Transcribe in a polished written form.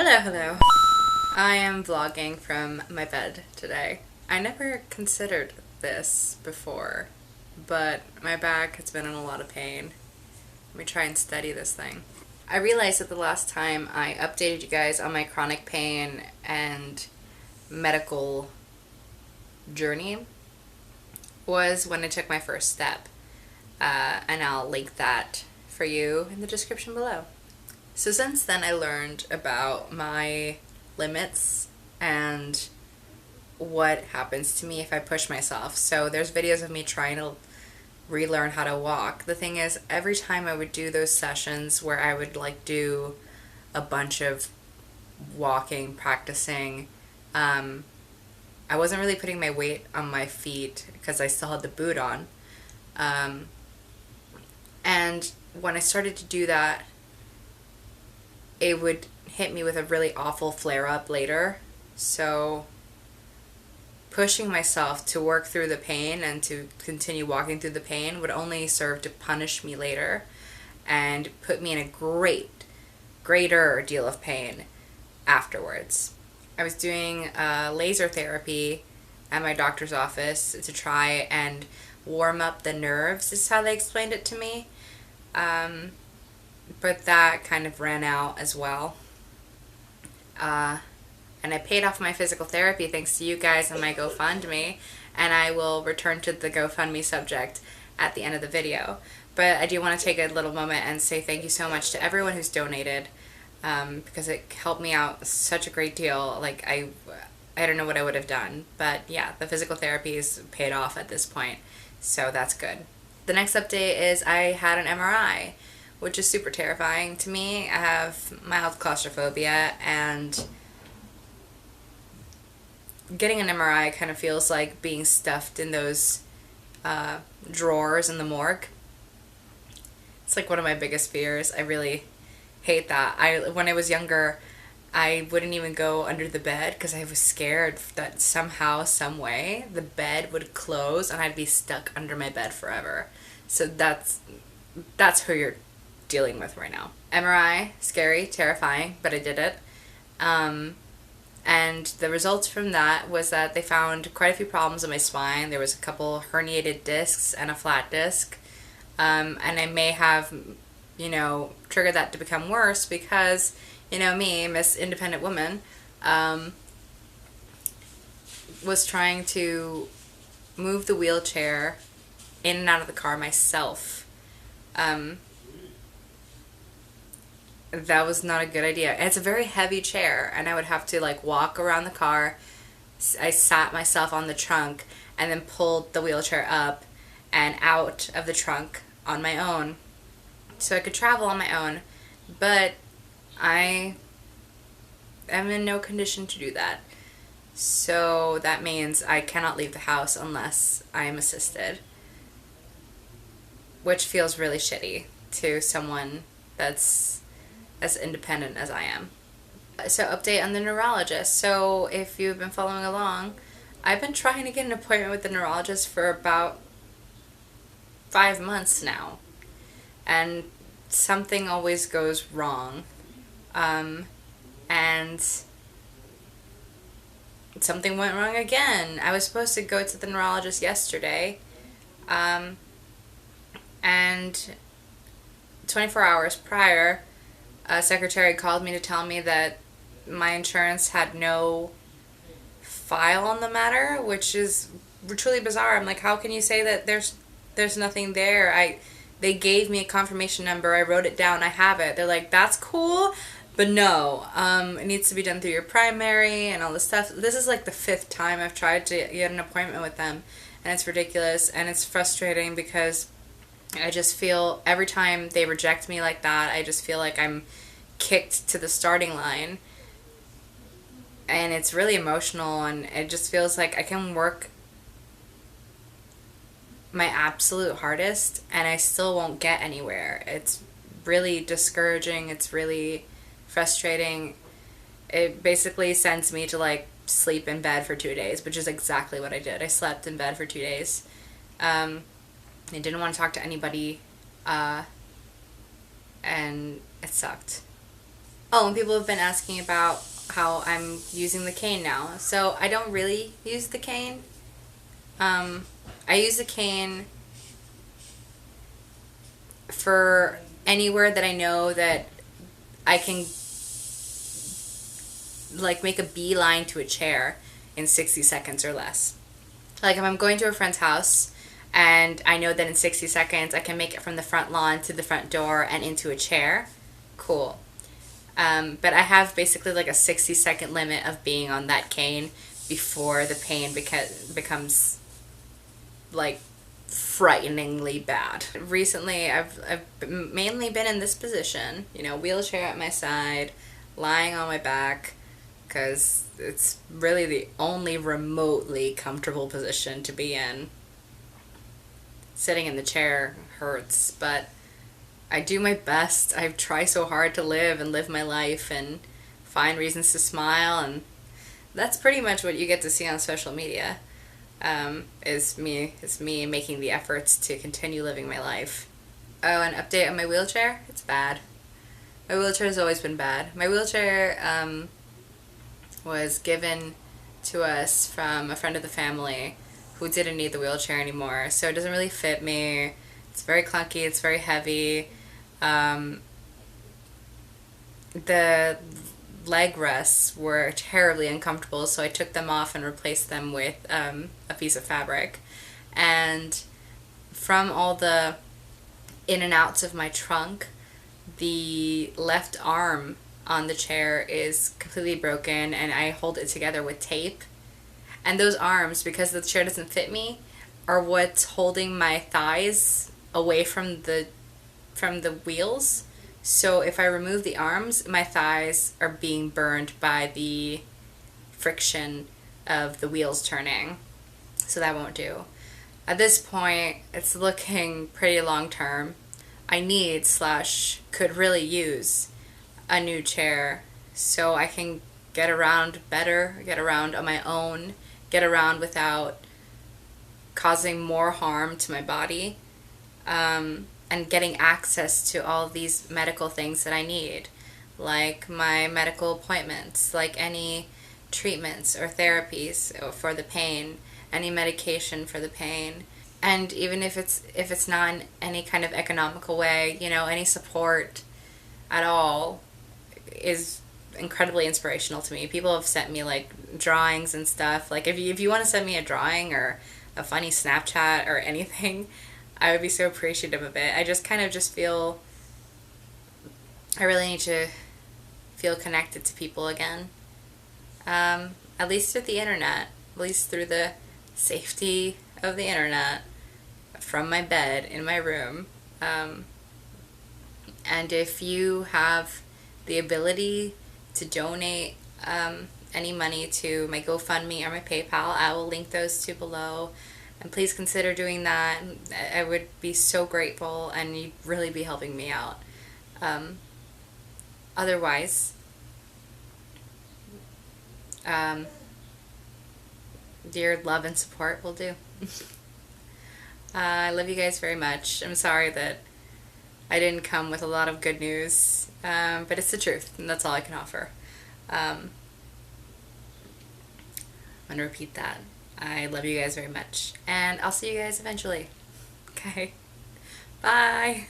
Hello. I am vlogging from my bed today. I never considered this before, but my back has been in a lot of pain. Let me try and steady this thing. I realized that the last time I updated you guys on my chronic pain and medical journey was when I took my first step. And I'll link that for you in the description below. So since then I learned about my limits and what happens to me if I push myself. So there's videos of me trying to relearn how to walk. The thing is, every time I would do those sessions where I would do a bunch of walking, practicing, I wasn't really putting my weight on my feet because I still had the boot on. And when I started to do that, it would hit me with a really awful flare-up later. So pushing myself to work through the pain and to continue walking through the pain would only serve to punish me later and put me in a greater deal of pain afterwards. I was doing laser therapy at my doctor's office to try and warm up the nerves, is how they explained it to me. But that kind of ran out as well. And I paid off my physical therapy thanks to you guys on my GoFundMe, and I will return to the GoFundMe subject at the end of the video. But I do want to take a little moment and say thank you so much to everyone who's donated, because it helped me out such a great deal. I don't know what I would have done, but yeah, the physical therapy is paid off at this point, so that's good. The next update is I had an MRI, which is super terrifying to me. I have mild claustrophobia, and getting an MRI kind of feels like being stuffed in those drawers in the morgue. It's like one of my biggest fears. I really hate that. When I was younger, I wouldn't even go under the bed because I was scared that somehow, some way, the bed would close and I'd be stuck under my bed forever. So that's who you're dealing with right now. MRI, scary, terrifying, but I did it. And the results from that was that they found quite a few problems in my spine. There was a couple herniated discs and a flat disc. And I may have, triggered that to become worse because, me, Miss Independent Woman, was trying to move the wheelchair in and out of the car myself. That was not a good idea. And it's a very heavy chair, and I would have to walk around the car. I sat myself on the trunk and then pulled the wheelchair up and out of the trunk on my own so I could travel on my own, but I am in no condition to do that. So that means I cannot leave the house unless I am assisted, which feels really shitty to someone that's as independent as I am. So update on the neurologist. So if you've been following along, I've been trying to get an appointment with the neurologist for about 5 months now, and something always goes wrong. And something went wrong again. I was supposed to go to the neurologist yesterday, and 24 hours prior, a secretary called me to tell me that my insurance had no file on the matter, which is truly bizarre. I'm like, how can you say that there's nothing there? They gave me a confirmation number. I wrote it down. I have it. They're like, that's cool, but no, it needs to be done through your primary and all this stuff. This is the 5th time I've tried to get an appointment with them, and it's ridiculous, and it's frustrating because I just feel every time they reject me like that, I just feel like I'm kicked to the starting line. And it's really emotional, and it just feels like I can work my absolute hardest and I still won't get anywhere. It's really discouraging. It's really frustrating. It basically sends me to sleep in bed for 2 days, which is exactly what I did. I slept in bed for 2 days. I didn't want to talk to anybody, and it sucked. Oh, and people have been asking about how I'm using the cane now. So I don't really use the cane. Um, I use the cane for anywhere that I know that I can like make a beeline to a chair in 60 seconds or less. Like if I'm going to a friend's house and I know that in 60 seconds I can make it from the front lawn to the front door and into a chair, cool. But I have basically like a 60-second limit of being on that cane before the pain becomes like frighteningly bad. Recently, I've mainly been in this position, wheelchair at my side, lying on my back, because it's really the only remotely comfortable position to be in. Sitting in the chair hurts, but I do my best. I try so hard to live and live my life and find reasons to smile, and that's pretty much what you get to see on social media. Is me making the efforts to continue living my life. Oh, an update on my wheelchair? It's bad. My wheelchair has always been bad. My wheelchair was given to us from a friend of the family who didn't need the wheelchair anymore, so it doesn't really fit me. It's very clunky, it's very heavy. The leg rests were terribly uncomfortable, so I took them off and replaced them with a piece of fabric. And from all the in and outs of my trunk, the left arm on the chair is completely broken, and I hold it together with tape. And those arms, because the chair doesn't fit me, are what's holding my thighs away from the wheels. So if I remove the arms, my thighs are being burned by the friction of the wheels turning. So that won't do. At this point, it's looking pretty long term. I need / could really use a new chair so I can get around better, get around on my own, get around without causing more harm to my body. And getting access to all these medical things that I need, like my medical appointments, like any treatments or therapies for the pain, any medication for the pain, and even if it's not in any kind of economical way, any support at all is incredibly inspirational to me. People have sent me like drawings and stuff. Like if you want to send me a drawing or a funny Snapchat or anything, I would be so appreciative of it. I just kind of just feel I really need to feel connected to people again. At least through the internet, at least through the safety of the internet, from my bed in my room. And if you have the ability to donate any money to my GoFundMe or my PayPal, I will link those two below. And please consider doing that. I would be so grateful, and you'd really be helping me out. Otherwise, your love and support will do. I love you guys very much. I'm sorry that I didn't come with a lot of good news, but it's the truth, and that's all I can offer. I'm going to repeat that. I love you guys very much, and I'll see you guys eventually. Okay. Bye.